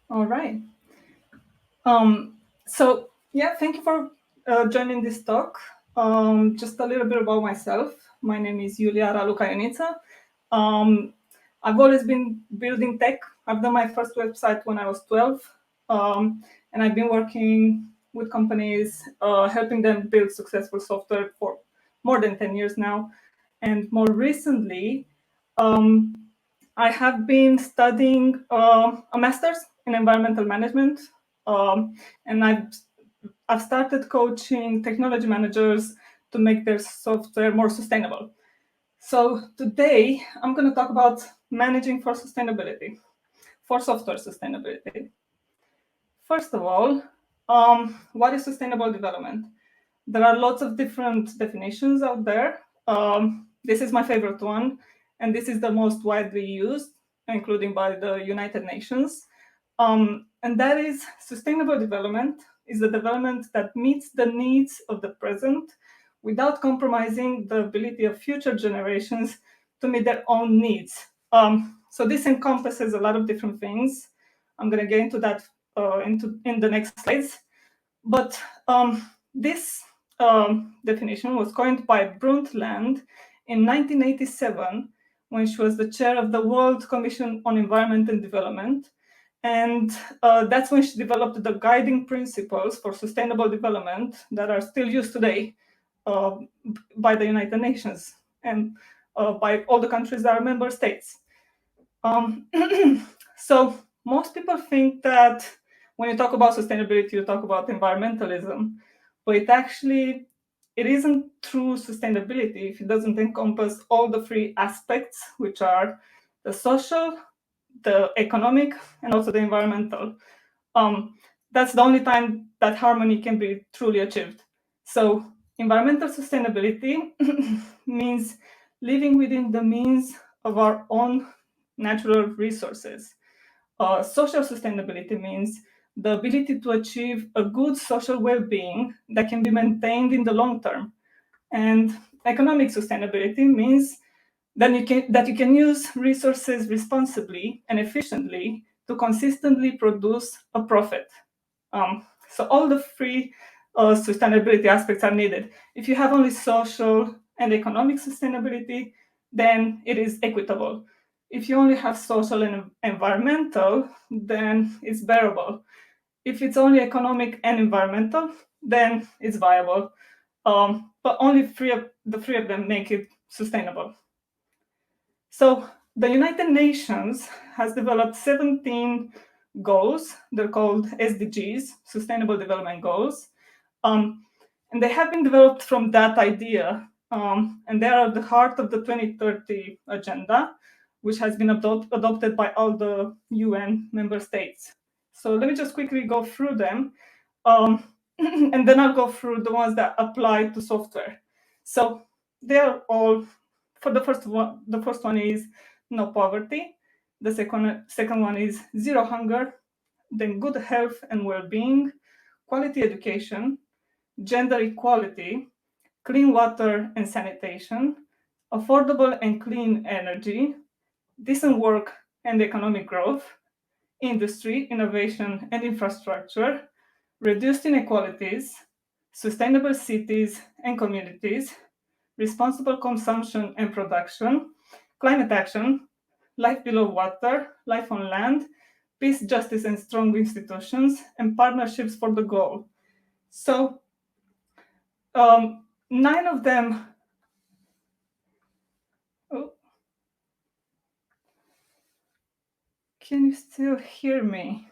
All right. So yeah, thank you for joining this talk. Just a little bit about myself. My name is Iulia Raluca Ionita. Um, I've always been building tech. I've done my first website when I was 12, and I've been working with companies, helping them build successful software for more than 10 years now. And more recently, um, I have been studying a master's in environmental management, and I've started coaching technology managers to make their software more sustainable. So today I'm going to talk about managing for sustainability, for software sustainability. First of all, what is sustainable development? There are lots of different definitions out there. This is my favorite one, and this is the most widely used, including by the United Nations. And that is sustainable development is the development that meets the needs of the present without compromising the ability of future generations to meet their own needs. So this encompasses a lot of different things. I'm going to get into that in the next slides. But this definition was coined by Brundtland in 1987 when she was the chair of the World Commission on Environment and Development. And that's when she developed the guiding principles for sustainable development that are still used today uh, by the United Nations and by all the countries that are member states. Um, so most people think that when you talk about sustainability, you talk about environmentalism, but it isn't true sustainability if it doesn't encompass all the three aspects, which are the social, the economic, and also the environmental. Um, that's the only time that harmony can be truly achieved. So environmental sustainability means living within the means of our own natural resources. Social sustainability means the ability to achieve a good social well-being that can be maintained in the long term. And economic sustainability means that you can use resources responsibly and efficiently to consistently produce a profit. So all the three sustainability aspects are needed. If you have only social and economic sustainability, then it is equitable. If you only have social and environmental, then it's bearable. If it's only economic and environmental, then it's viable. But only the three of them make it sustainable. So the United Nations has developed 17 goals. They're called SDGs, Sustainable Development Goals. Um, and they have been developed from that idea. And they are at the heart of the 2030 agenda, which has been adopted by all the UN member states. So let me just quickly go through them. And then I'll go through the ones that apply to software. So they are all for the first one is no poverty. The second one is zero hunger, then good health and well-being, quality education, gender equality, clean water and sanitation, affordable and clean energy, decent work and economic growth, industry, innovation and infrastructure, reduced inequalities, sustainable cities and communities, responsible consumption and production, climate action, life below water, life on land, peace, justice, and strong institutions, and partnerships for the goal. So, nine of them. Oh, can you still hear me?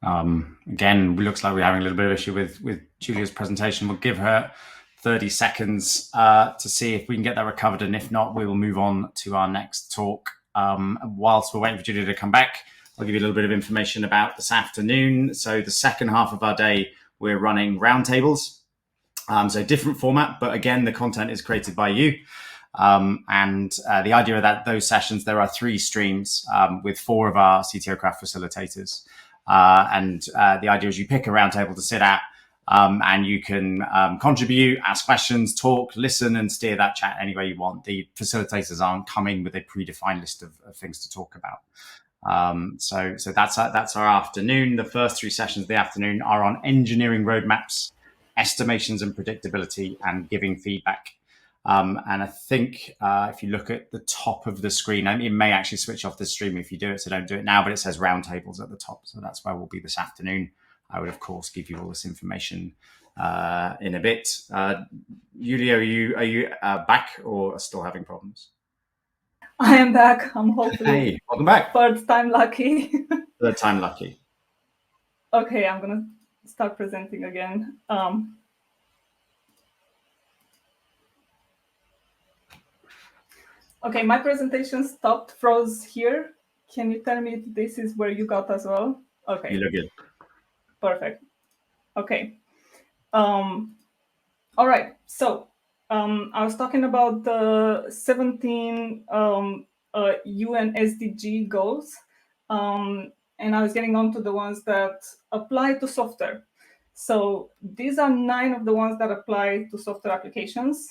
Again, it looks like we're having a little bit of issue with Julia's presentation. We'll give her 30 seconds to see if we can get that recovered, and if not, we will move on to our next talk. Whilst we're waiting for Julia to come back, I'll give you a little bit of information about this afternoon. So the second half of our day, we're running roundtables. So different format, but again, the content is created by you. And the idea of those sessions, there are 3 streams with 4 of our CTO craft facilitators. And the idea is you pick a roundtable to sit at, and you can contribute, ask questions, talk, listen, and steer that chat any way you want. The facilitators aren't coming with a predefined list of things to talk about. So that's our afternoon. The first 3 sessions of the afternoon are on engineering roadmaps, estimations and predictability, and giving feedback. And I think if you look at the top of the screen, it may actually switch off the stream if you do it, so don't do it now, but it says roundtables at the top. So that's where we'll be this afternoon. I would, of course, give you all this information in a bit. Iulia, are you back or still having problems? I am back. I'm hopefully Hey, welcome back. Third time lucky. Third time lucky. Okay, I'm going to start presenting again. Okay, my presentation stopped, froze here. Can you tell me if this is where you got as well? Okay. You look good. Perfect. Okay. All right. So I was talking about the 17 UN SDG goals, and I was getting on to the ones that apply to software. So these are 9 of the ones that apply to software applications.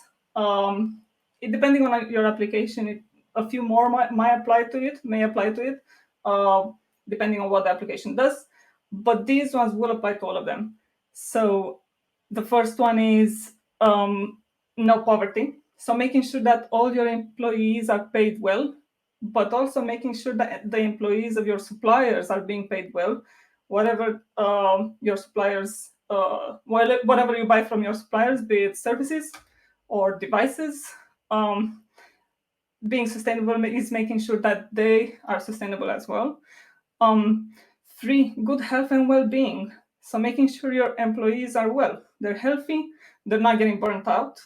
Depending on your application, a few more may apply to it, depending on what the application does. But these ones will apply to all of them. So the first one is no poverty. So making sure that all your employees are paid well, but also making sure that the employees of your suppliers are being paid well. Whatever your suppliers, whatever you buy from your suppliers, be it services or devices, being sustainable is making sure that they are sustainable as well. 3, good health and well-being. So making sure your employees are well, they're healthy, they're not getting burnt out.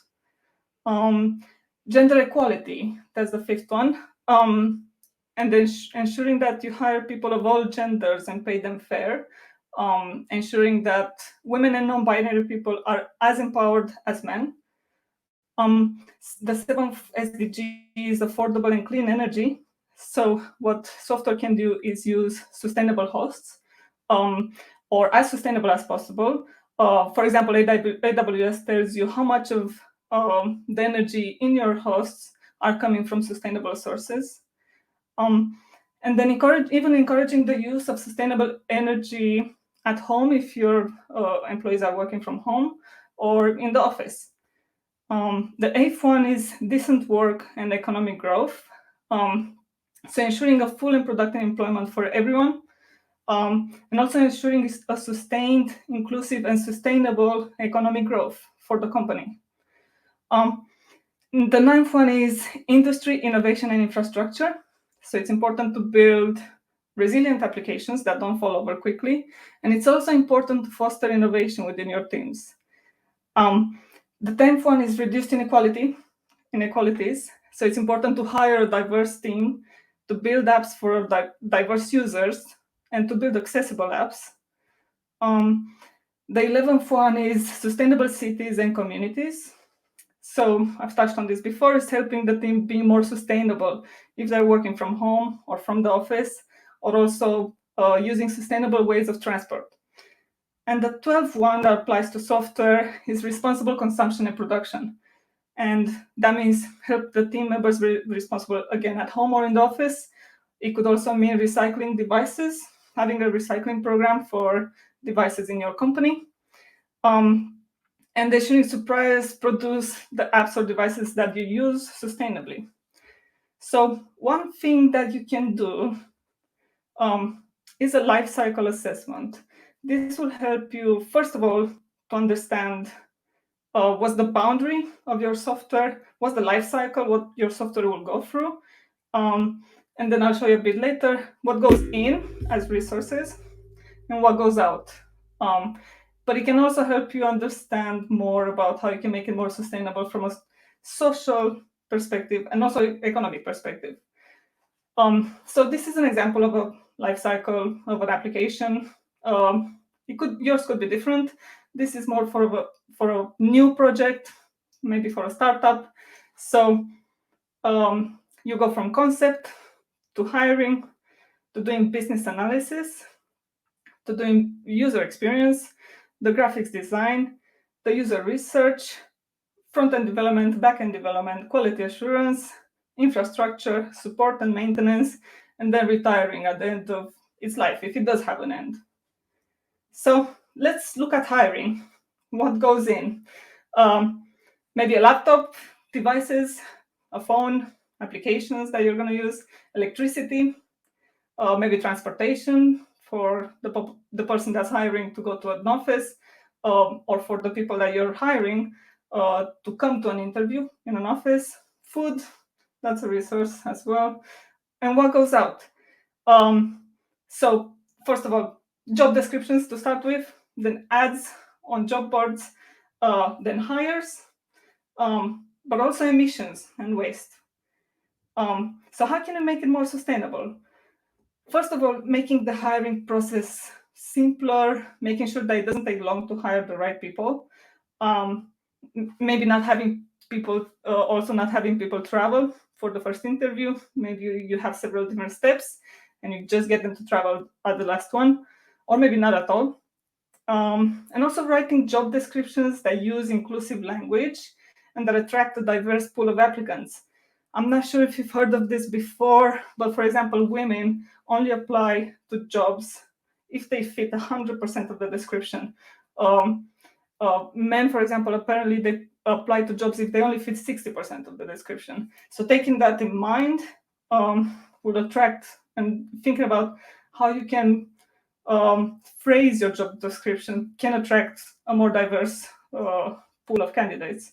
Gender equality, that's the 5th one. And then ensuring that you hire people of all genders and pay them fair. Ensuring that women and non-binary people are as empowered as men. The 7th SDG is affordable and clean energy. So what software can do is use sustainable hosts, or as sustainable as possible. For example, AWS tells you how much of the energy in your hosts are coming from sustainable sources. And then encouraging the use of sustainable energy at home if your employees are working from home or in the office. The 8th one is decent work and economic growth. So ensuring a full and productive employment for everyone, and also ensuring a sustained, inclusive, and sustainable economic growth for the company. The 9th one is industry, innovation, and infrastructure. So it's important to build resilient applications that don't fall over quickly. And it's also important to foster innovation within your teams. The 10th one is reduced inequalities. So it's important to hire a diverse team to build apps for diverse users and to build accessible apps. The 11th one is sustainable cities and communities. So I've touched on this before, is helping the team be more sustainable if they're working from home or from the office, or also using sustainable ways of transport. And the 12th one that applies to software is responsible consumption and production. And that means help the team members be responsible, again, at home or in the office. It could also mean recycling devices, having a recycling program for devices in your company. And they should suppliers produce the apps or devices that you use sustainably. So one thing that you can do is a life cycle assessment. This will help you, first of all, to understand what's the boundary of your software, what's the life cycle, what your software will go through. And then I'll show you a bit later what goes in as resources, and what goes out. But it can also help you understand more about how you can make it more sustainable from a social perspective and also economic perspective. So this is an example of a life cycle of an application. Yours could be different. This is more for a new project, maybe for a startup. So you go from concept to hiring, to doing business analysis, to doing user experience, the graphics design, the user research, front-end development, back-end development, quality assurance, infrastructure, support and maintenance, and then retiring at the end of its life, if it does have an end. So let's look at hiring. What goes in? Maybe a laptop, devices, a phone, applications that you're going to use, electricity, maybe transportation for the person that's hiring to go to an office, or for the people that you're hiring to come to an interview in an office, food, that's a resource as well. And what goes out? So first of all, job descriptions to start with, then ads on job boards, then hires, but also emissions and waste. So how can I make it more sustainable? First of all, making the hiring process simpler, making sure that it doesn't take long to hire the right people. Maybe not having people, also not having people travel for the first interview. Maybe you have several different steps and you just get them to travel at the last one, or maybe not at all. And also writing job descriptions that use inclusive language and that attract a diverse pool of applicants. I'm not sure if you've heard of this before, but for example, women only apply to jobs if they fit 100% of the description. Men, for example, apparently they apply to jobs if they only fit 60% of the description. So taking that in mind would attract, and thinking about how you can phrase your job description can attract a more diverse pool of candidates.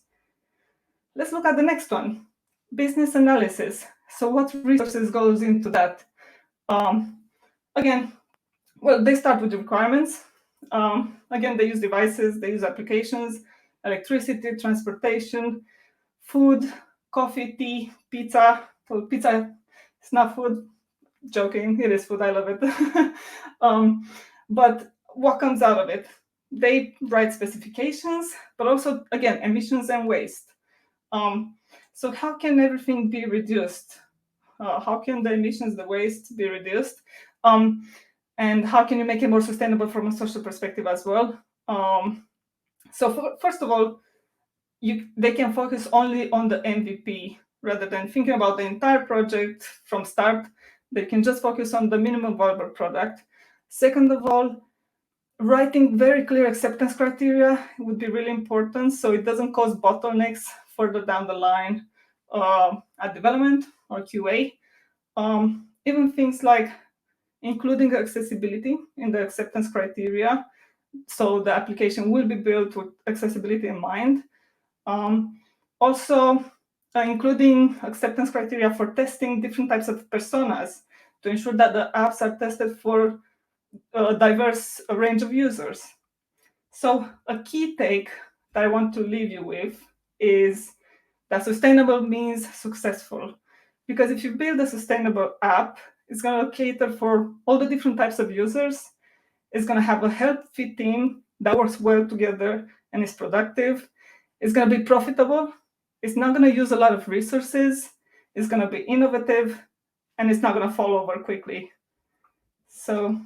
Let's look at the next one, business analysis. So what resources goes into that? Again, well, they start with the requirements. Again, they use devices, they use applications, electricity, transportation, food, coffee, tea, pizza. Well, pizza is not food. Joking, it is food. I love it. But what comes out of it? They write specifications, but also, again, emissions and waste. So how can everything be reduced? How can the emissions, the waste be reduced? And how can you make it more sustainable from a social perspective as well? So first of all, they can focus only on the MVP rather than thinking about the entire project from start. They can just focus on the minimum viable product. Second of all, writing very clear acceptance criteria would be really important so it doesn't cause bottlenecks further down the line at development or QA. Even things like including accessibility in the acceptance criteria, so the application will be built with accessibility in mind. Also, including acceptance criteria for testing different types of personas to ensure that the apps are tested for a diverse range of users. So a key take that I want to leave you with is that sustainable means successful. Because if you build a sustainable app, it's going to cater for all the different types of users. It's going to have a healthy team that works well together and is productive. It's going to be profitable. It's not going to use a lot of resources. It's going to be innovative, and it's not going to fall over quickly. So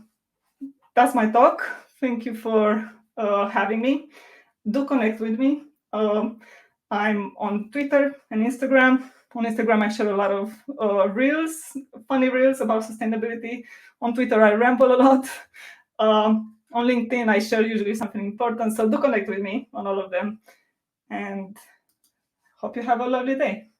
that's my talk. Thank you for having me. Do connect with me. I'm on Twitter and Instagram. On Instagram, I share a lot of funny reels about sustainability. On Twitter, I ramble a lot. On LinkedIn, I share usually something important. So do connect with me on all of them. And hope you have a lovely day.